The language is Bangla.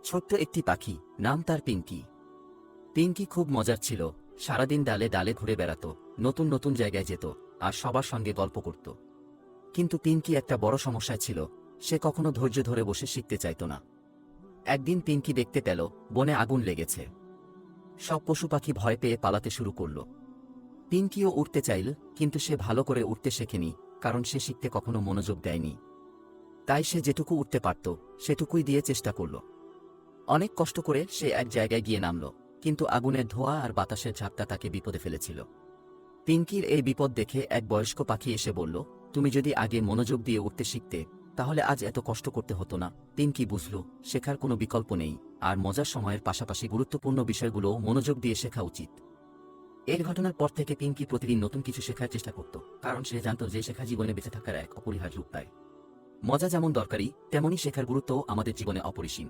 ছোট্ট একটি পাখি, নাম তার পিঙ্কি। পিঙ্কি খুব মজার ছিল। সারাদিন ডালে ডালে ঘুরে বেড়াতো, নতুন নতুন জায়গায় যেত আর সবার সঙ্গে গল্প করত। কিন্তু পিঙ্কি একটা বড় সমস্যায় ছিল, সে কখনো ধৈর্য ধরে বসে শিখতে চাইত না। একদিন পিঙ্কি দেখতে পেল বনে আগুন লেগেছে। সব পশু পাখি ভয় পেয়ে পালাতে শুরু করল। পিঙ্কিও উঠতে চাইল, কিন্তু সে ভালো করে উঠতে শেখেনি, কারণ সে শিখতে কখনো মনোযোগ দেয়নি। তাই সে যেটুকু উঠতে পারত সেটুকুই দিয়ে চেষ্টা করল। অনেক কষ্ট করে সে এক জায়গায় গিয়ে নামল, কিন্তু আগুনের ধোঁয়া আর বাতাসের ঝাপটা তাকে বিপদে ফেলেছিল। পিঙ্কির এই বিপদ দেখে এক বয়স্ক পাখি এসে বলল, তুমি যদি আগে মনোযোগ দিয়ে উঠতে শিখতে, তাহলে আজ এত কষ্ট করতে হতো না। পিঙ্কি বুঝল, শেখার কোনো বিকল্প নেই, আর মজার সময়ের পাশাপাশি গুরুত্বপূর্ণ বিষয়গুলোও মনোযোগ দিয়ে শেখা উচিত। এই ঘটনার পর থেকে পিঙ্কি প্রতিদিন নতুন কিছু শেখার চেষ্টা করত, কারণ সে জানত যে শেখা জীবনে বেঁচে থাকার এক অপরিহার্য উপায়। মজা যেমন দরকারি, তেমনি শেখার গুরুত্বও আমাদের জীবনে অপরিসীম।